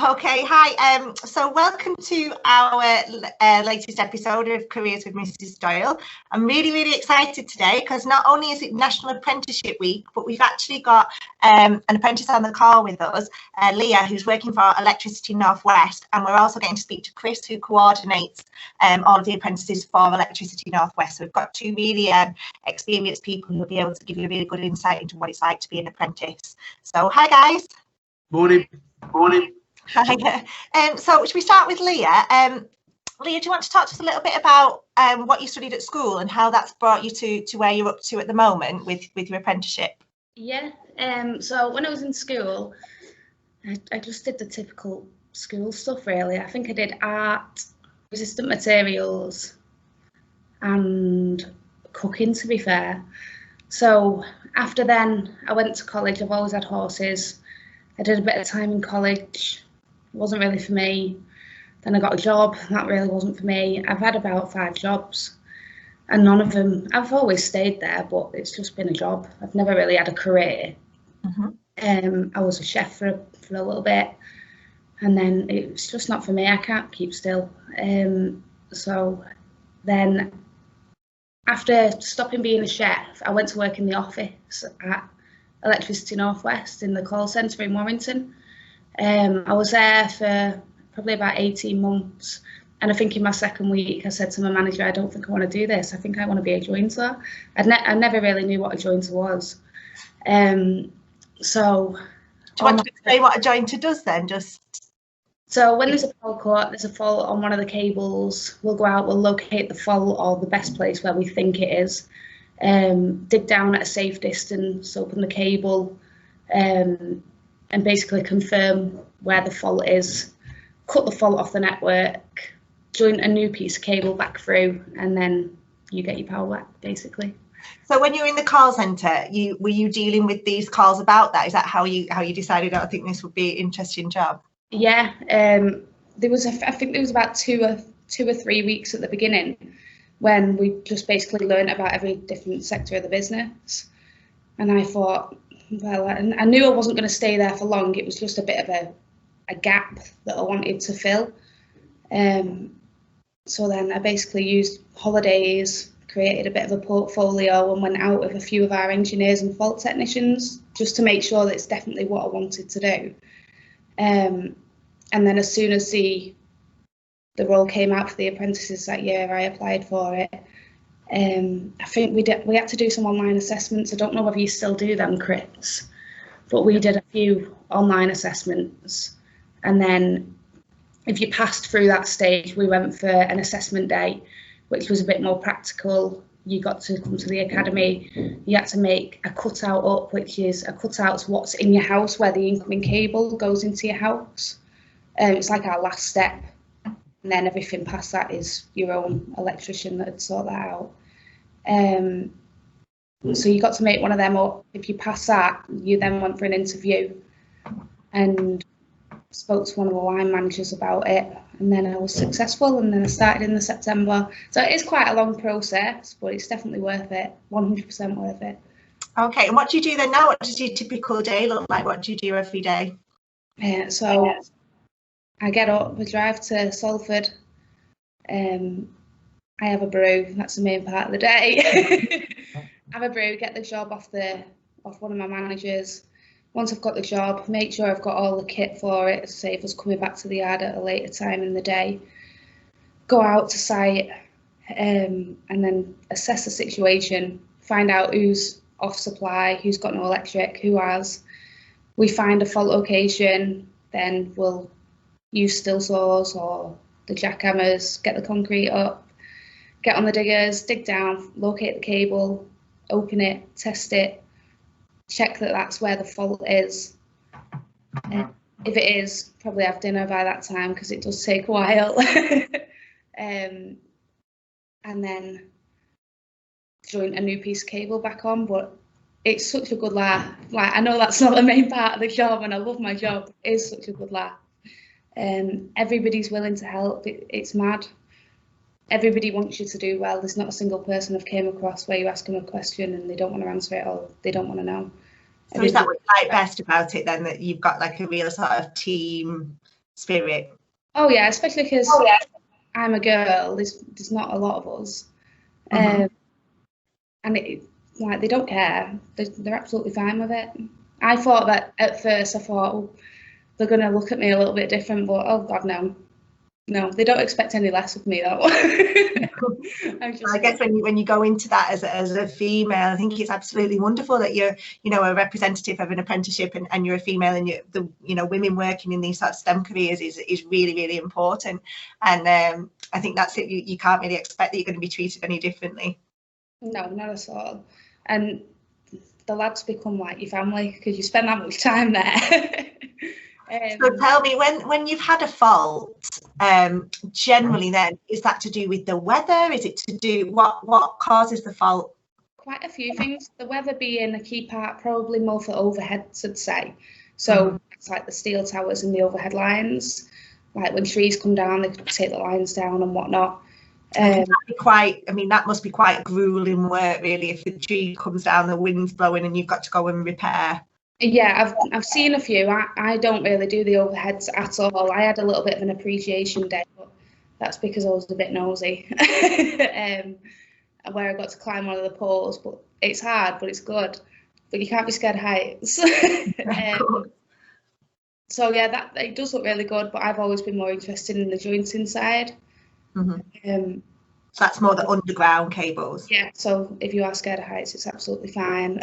Okay, hi. So welcome to our latest episode of Careers with Mrs. Doyle. I'm really excited today because not only is it National Apprenticeship Week, but we've actually got an apprentice on the call with us, Leah, who's working for Electricity North West, and we're also getting to speak to Chris, who coordinates all of the apprentices for Electricity North West. So we've got two really experienced people who will be able to give you a really good insight into what it's like to be an apprentice. So hi guys. Morning. Hi. So should we start with Leah? Leah, do you want to talk to us a little bit about what you studied at school and how that's brought you to where you're up to at the moment with your apprenticeship? Yeah, so when I was in school, I just did the typical school stuff really. I think I did art, resistant materials and cooking, to be fair. So after then I went to college. I've always had horses. I did a bit of time in college. It wasn't really for me. Then I got a job. That really wasn't for me. I've had about 5 jobs and none of them, I've always stayed there, but it's just been a job. I've never really had a career. I was a chef for a little bit and then it's just not for me. I can't keep still. So then after stopping being a chef, I went to work in the office at Electricity North West in the call centre in Warrington. I was there for probably about 18 months and I think in my second week I said to my manager, I don't think I want to do this. I think I want to be a jointer. I never really knew what a jointer was. So do you want to explain what a jointer does then? So when there's a fault cut, there's a fault on one of the cables, we'll go out, we'll locate the fault or the best place where we think it is, dig down at a safe distance, open the cable, and basically confirm where the fault is, cut the fault off the network, join a new piece of cable back through, and then you get your power back, basically. So when you're in the call centre, were you dealing with these calls about that? Is that how you decided, I think this would be an interesting job? Yeah, I think there was about two or 3 weeks at the beginning when we just basically learned about every different sector of the business, and I thought, well, I knew I wasn't going to stay there for long. It was just a bit of a gap that I wanted to fill. So then I basically used holidays, created a bit of a portfolio and went out with a few of our engineers and fault technicians just to make sure that it's definitely what I wanted to do. And then as soon as the role came out for the apprentices that year, I applied for it. I think we had to do some online assessments. I don't know whether you still do them, Chris, but we did a few online assessments, and then if you passed through that stage, we went for an assessment day, which was a bit more practical. You got to come to the academy. You had to make a cutout up, which is a cutout's what's in your house, where the incoming cable goes into your house. It's like our last step. And then everything past that is your own electrician that would sort that out. So you got to make one of them up. If you pass that, you then went for an interview and spoke to one of the line managers about it. And then I was successful, and then I started in the September. So it is quite a long process, but it's definitely worth it, 100% worth it. Okay, and what do you do then now? What does your typical day look like? What do you do every day? So I get up, I drive to Salford, I have a brew, that's the main part of the day. Have a brew, get the job off one of my managers. Once I've got the job, make sure I've got all the kit for it, save us coming back to the yard at a later time in the day. Go out to site and then assess the situation, find out who's off supply, who's got no electric, who has. We find a fault location, then we'll use still saws or the jackhammers, get the concrete up, get on the diggers, dig down, locate the cable, open it, test it, check that that's where the fault is. If it is, probably have dinner by that time because it does take a while. And then join a new piece of cable back on, but it's such a good laugh. Like, I know that's not the main part of the job and I love my job. It is such a good laugh. Everybody's willing to help. It's mad. Everybody wants you to do well. There's not a single person I've came across where you ask them a question and they don't want to answer it or they don't want to know. So is that what you like best about it then, that you've got like a real sort of team spirit. Oh yeah, especially because I'm a girl. There's not a lot of us, and like they don't care. They're absolutely fine with it. I thought that at first. I thought, oh, they're gonna look at me a little bit different, but oh god, no, they don't expect any less of me though. I guess when you go into that as a female, I think it's absolutely wonderful that you're, you know, a representative of an apprenticeship, and you're a female, and women working in these sort of STEM careers is really, really important. And I think that's it. You can't really expect that you're going to be treated any differently. No, not at all. And the lads become like your family because you spend that much time there. So tell me, when you've had a fault, generally then, is that to do with the weather? Is it to do, what causes the fault? Quite a few things. The weather being a key part, probably more for overheads, I'd say. So it's like the steel towers and the overhead lines. Like when trees come down, they take the lines down and whatnot. That must be quite grueling work, really, if the tree comes down, the wind's blowing, and you've got to go and repair. Yeah, I've seen a few. I don't really do the overheads at all. I had a little bit of an appreciation day, but that's because I was a bit nosy. Where I got to climb one of the poles, but it's hard, but it's good. But you can't be scared of heights. So yeah, that it does look really good, but I've always been more interested in the jointing side. So that's more the underground cables. Yeah, so if you are scared of heights, it's absolutely fine.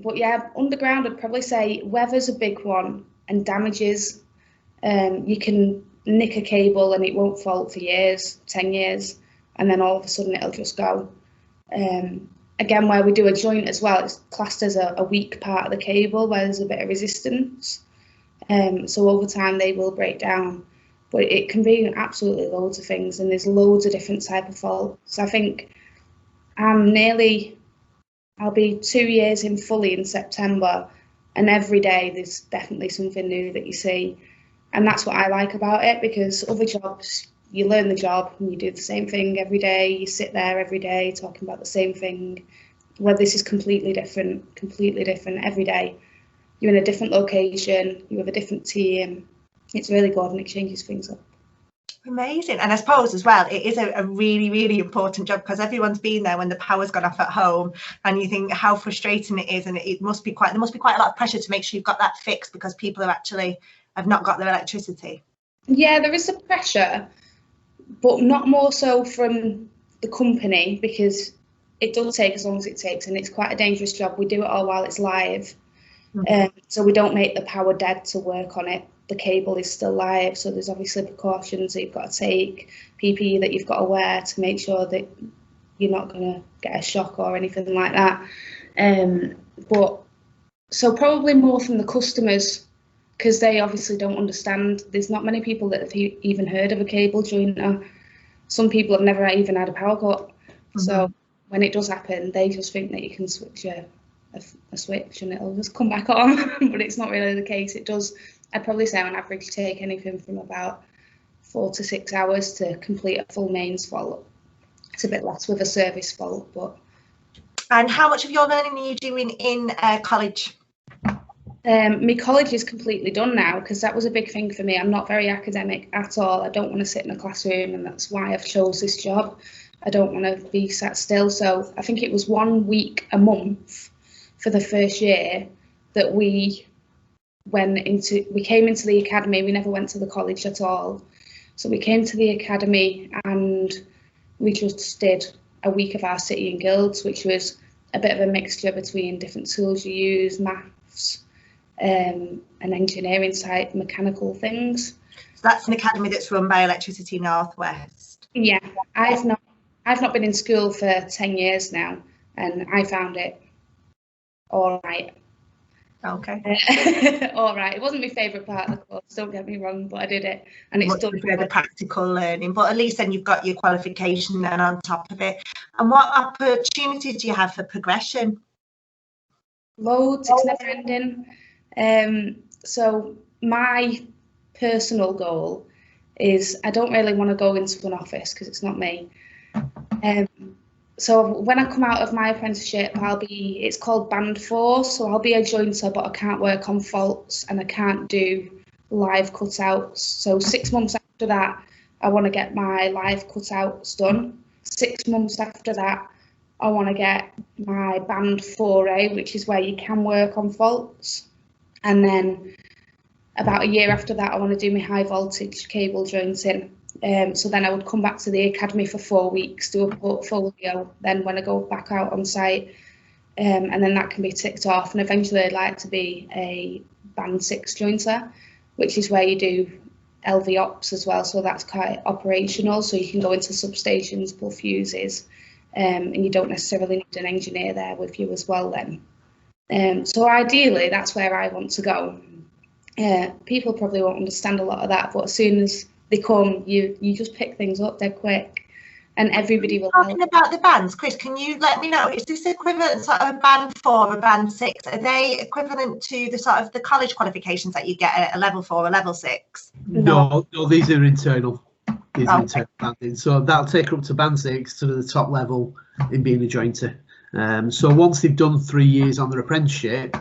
But yeah, underground, I'd probably say weather's a big one, and damages. You can nick a cable and it won't fault for years, 10 years, and then all of a sudden it'll just go. Again, where we do a joint as well, it's classed as a weak part of the cable where there's a bit of resistance. So over time they will break down, but it can be absolutely loads of things, and there's loads of different type of faults. I think I'll be 2 years in fully in September, and every day there's definitely something new that you see. And that's what I like about it, because other jobs, you learn the job and you do the same thing every day. You sit there every day talking about the same thing. Where this is completely different every day. You're in a different location, you have a different team. It's really good and it changes things up. Amazing. And I suppose as well, it is a really, really important job, because everyone's been there when the power's gone off at home, and you think how frustrating it is, and there must be quite a lot of pressure to make sure you've got that fixed, because people have not got their electricity. Yeah, there is a pressure, but not more so from the company, because it does take as long as it takes, and it's quite a dangerous job. We do it all while it's live. So we don't make the power dead to work on it. The cable is still live, so there's obviously precautions that you've got to take, PPE that you've got to wear to make sure that you're not going to get a shock or anything like that. But so probably more from the customers, because they obviously don't understand. There's not many people that have even heard of a cable jointer. Some people have never even had a power cut. So when it does happen, they just think that you can switch a switch and it'll just come back on, but it's not really the case. It does, I'd probably say on average take anything from about 4 to 6 hours to complete a full mains fault. It's a bit less with a service fault. But. And how much of your learning are you doing in college? My college is completely done now, because that was a big thing for me. I'm not very academic at all. I don't want to sit in a classroom, and that's why I've chose this job. I don't want to be sat still. So I think it was 1 week a month for the first year that we came into the academy. We never went to the college at all. So we came to the academy and we just did a week of our city and guilds, which was a bit of a mixture between different tools you use, maths, and engineering type mechanical things. So that's an academy that's run by Electricity North West. Yeah, I've not been in school for 10 years now, and I found it all right. Okay. All right. It wasn't my favourite part of the course, don't get me wrong, but I did it, and it's done. The practical learning, but at least then you've got your qualification then on top of it. And what opportunities do you have for progression? Loads. It's never ending. So my personal goal is I don't really want to go into an office because it's not me. So when I come out of my apprenticeship, it's called Band 4, so I'll be a jointer, but I can't work on faults and I can't do live cutouts. So 6 months after that, I want to get my live cutouts done. 6 months after that, I want to get my band 4A, which is where you can work on faults. And then about a year after that, I want to do my high voltage cable jointing. So then I would come back to the academy for 4 weeks, do a portfolio. Then when I go back out on site, and then that can be ticked off. And eventually I'd like to be a band 6 jointer, which is where you do LV ops as well. So that's quite operational. So you can go into substations, pull fuses, and you don't necessarily need an engineer there with you as well then. So ideally, that's where I want to go. People probably won't understand a lot of that, but as soon as they come, you just pick things up dead quick, and everybody will help. Talking about the bands, Chris, can you let me know, is this equivalent sort of a band 4 or a band 6? Are they equivalent to the sort of the college qualifications that you get at a level 4 or level 6? No, these are internal. These are internal banding. So that'll take her up to band 6 to the top level in being a jointer. So once they've done 3 years on their apprenticeship,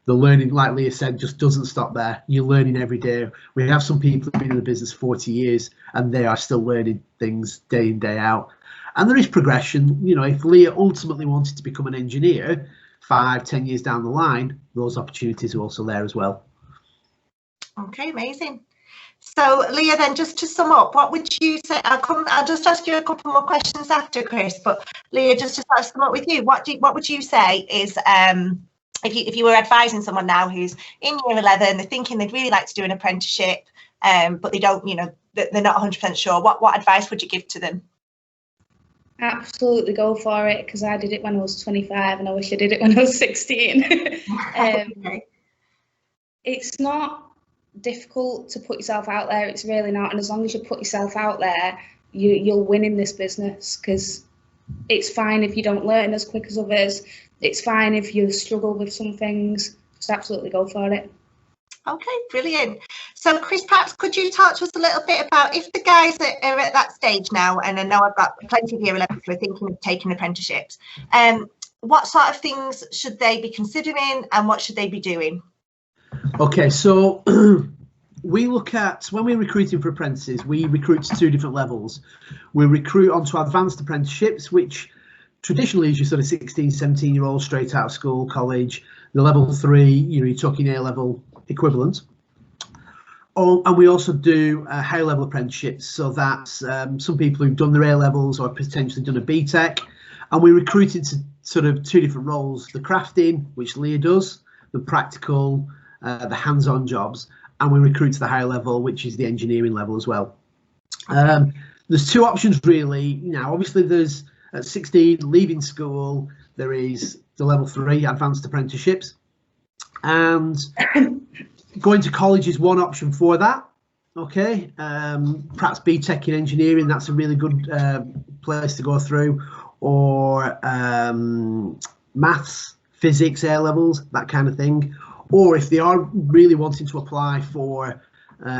the learning, like Leah said, just doesn't stop there. You're learning every day. We have some people who've been in the business 40 years and they are still learning things day in, day out. And there is progression. You know, if Leah ultimately wanted to become an engineer 5-10 years down the line, those opportunities are also there as well. Okay, amazing. So Leah, then just to sum up, what would you say? I'll just ask you a couple more questions after, Chris. But Leah, just to start sum up with you, what would you say is if you were advising someone now who's in year 11, they're thinking they'd really like to do an apprenticeship, but they don't, you know, they're not 100% sure. What advice would you give to them? Absolutely go for it, because I did it when I was 25 and I wish I did it when I was 16. It's not difficult to put yourself out there. It's really not. And as long as you put yourself out there, you'll win in this business, because it's fine if you don't learn as quick as others. It's fine if you struggle with some things. Just absolutely go for it. Okay, brilliant. So Chris, perhaps could you talk to us a little bit about, if the guys are at that stage now, and I know I've got plenty of year 11s who are thinking of taking apprenticeships, what sort of things should they be considering and what should they be doing? Okay, so we look at, when we're recruiting for apprentices, we recruit to 2 different levels. We recruit onto advanced apprenticeships, which traditionally is your sort of 16, 17-year-old straight out of school, college. The level 3, you know, you're talking A-level equivalent. And we also do high level apprenticeships. So that's some people who've done their A-levels or potentially done a BTEC. And we recruited to sort of 2 different roles: the crafting, which Leah does, the practical, the hands-on jobs, and we recruit to the higher level, which is the engineering level as well. There's 2 options really. Now, obviously there's at 16, leaving school, there is the level 3 advanced apprenticeships, and going to college is one option for that. Okay, perhaps BTEC in engineering, that's a really good place to go through, or maths, physics, A levels, that kind of thing. Or if they are really wanting to apply for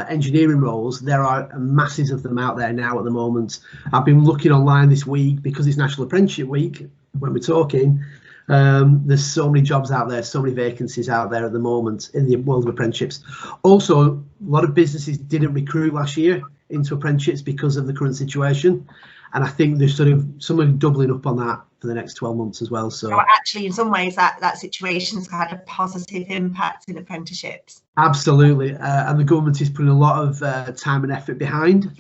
engineering roles, there are masses of them out there now at the moment. I've been looking online this week because it's National Apprenticeship Week when we're talking. There's so many jobs out there, so many vacancies out there at the moment in the world of apprenticeships. Also, a lot of businesses didn't recruit last year into apprenticeships because of the current situation, and I think there's some are doubling up on that for the next 12 months as well. So actually, in some ways, that situation's had a positive impact in apprenticeships. Absolutely, and the government is putting a lot of time and effort behind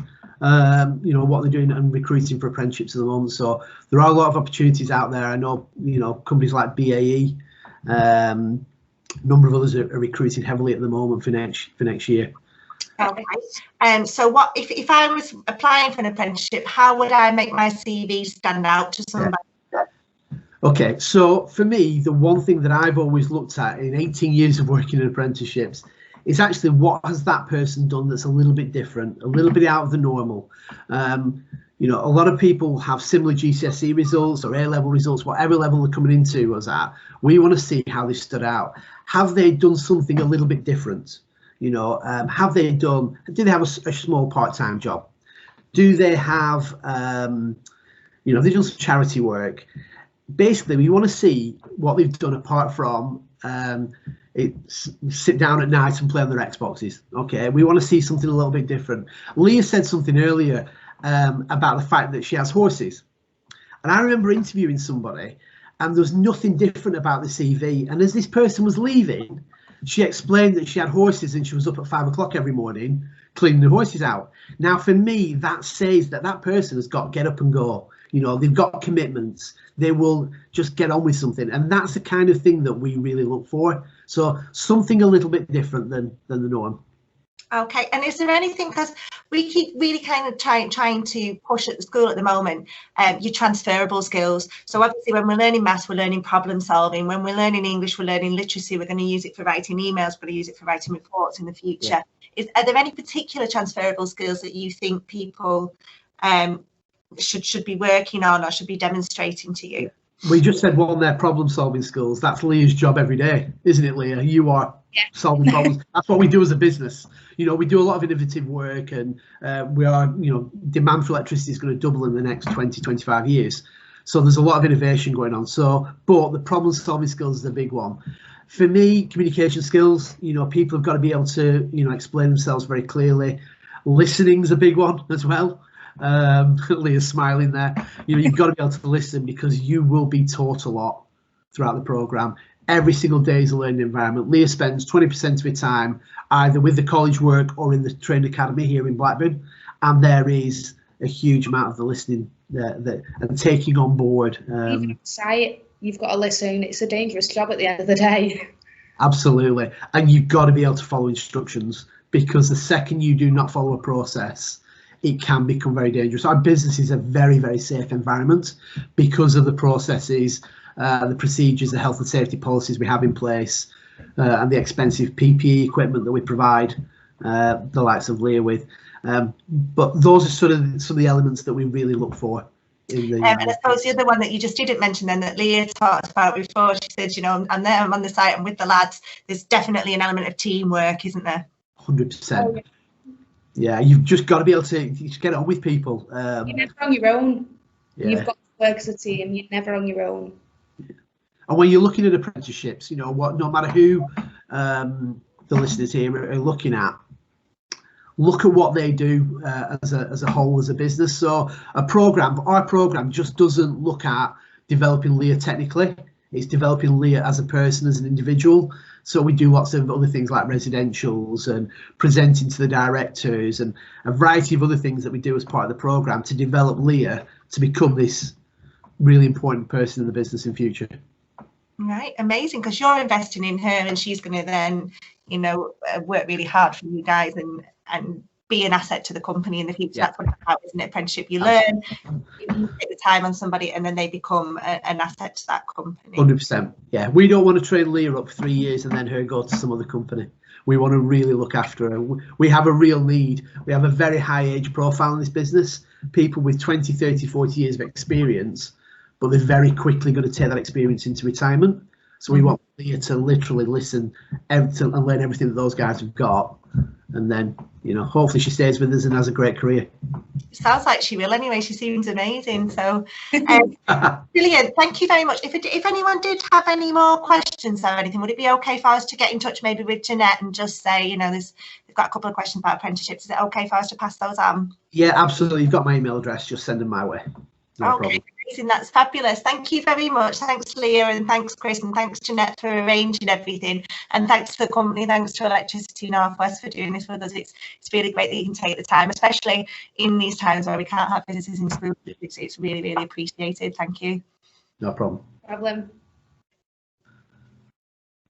you know, what they're doing and recruiting for apprenticeships at the moment. So there are a lot of opportunities out there. I know, you know, companies like BAE, a number of others are recruiting heavily at the moment for next year. Okay. So what if I was applying for an apprenticeship, how would I make my CV stand out to somebody? Okay, so for me, the one thing that I've always looked at in 18 years of working in apprenticeships is actually what has that person done that's a little bit different, a little bit out of the normal. You know, a lot of people have similar GCSE results or A-level results, whatever level they're coming into us at. We want to see how they stood out. Have they done something a little bit different? You know, do they have a small part-time job? Do they have, you know, have they done some charity work? Basically, we want to see what they've done apart from it's sit down at night and play on their Xboxes. Okay, we want to see something a little bit different. Leah said something earlier about the fact that she has horses. And I remember interviewing somebody and there was nothing different about the CV. And as this person was leaving, she explained that she had horses and she was up at 5 o'clock every morning cleaning the horses out. Now, for me, that says that that person has got to get up and go. You know, they've got commitments. They will just get on with something. And that's the kind of thing that we really look for. So something a little bit different than the norm. Okay, and is there anything, because we keep really kind of trying to push at the school at the moment, your transferable skills. So obviously when we're learning maths, we're learning problem solving. When we're learning English, we're learning literacy. We're going to use it for writing emails, we're going to use it for writing reports in the future. Yeah. Are there any particular transferable skills that you think people should be working on or should be demonstrating to you? We just said one there, problem solving skills. That's Leah's job every day, isn't it, Leah? You are solving problems. That's what we do as a business. You know, we do a lot of innovative work, and we are, you know, demand for electricity is going to double in the next 20, 25 years. So there's a lot of innovation going on. So, but the problem solving skills is a big one. For me, communication skills, you know, people have got to be able to, you know, explain themselves very clearly. Listening's a big one as well. Leah's smiling there. You know, you've got to be able to listen because you will be taught a lot throughout the programme. Every single day is a learning environment. Leah spends 20% of her time either with the college work or in the training academy here in Blackburn, and there is a huge amount of the listening and taking on board. Even on site, you've got to listen. It's a dangerous job at the end of the day. Absolutely, and you've got to be able to follow instructions, because the second you do not follow a process, it can become very dangerous. Our business is a very, very safe environment because of the processes, the procedures, the health and safety policies we have in place, and the expensive PPE equipment that we provide the likes of Leah with. But those are sort of some of the elements that we really look for. And I suppose the other one that you just didn't mention then that Leah talked about before, she said, you know, I'm there, I'm on the site, I'm with the lads. There's definitely an element of teamwork, isn't there? 100%. Oh, yeah. Yeah, you've just got to be able to get on with people. You're never on your own. Yeah. You've got to work as a team. You're never on your own. And when you're looking at apprenticeships, you know, no matter who the listeners here are looking at, look at what they do as a whole, as a business. So our program just doesn't look at developing Leah technically. It's developing Leah as a person, as an individual. So we do lots of other things like residentials and presenting to the directors and a variety of other things that we do as part of the program to develop Leah to become this really important person in the business in future. Right, amazing, because you're investing in her and she's going to then, you know, work really hard for you guys and be an asset to the company in the future. Yeah. That's what it's about, isn't it? Apprenticeship, you learn, you take the time on somebody and then they become an asset to that company. 100%. Yeah, we don't want to train Leah up for 3 years and then her go to some other company. We want to really look after her. We have a real need. We have a very high age profile in this business. People with 20, 30, 40 years of experience, but they're very quickly going to take that experience into retirement. So we want Leah to literally listen and learn everything that those guys have got. And then, you know, hopefully she stays with us and has a great career. Sounds like she will anyway. She seems amazing. So brilliant. Thank you very much. If anyone did have any more questions or anything, would it be okay for us to get in touch maybe with Jeanette and just say, you know, we've got a couple of questions about apprenticeships. Is it okay for us to pass those on? Yeah, absolutely. You've got my email address. Just send them my way. No problem. Amazing. That's fabulous. Thank you very much. Thanks, Leah, and thanks, Chris, and thanks, Jeanette, for arranging everything. And thanks to the company, thanks to Electricity North West for doing this with us. It's really great that you can take the time, especially in these times where we can't have visitors in school. It's really, really appreciated. Thank you. No problem. No problem.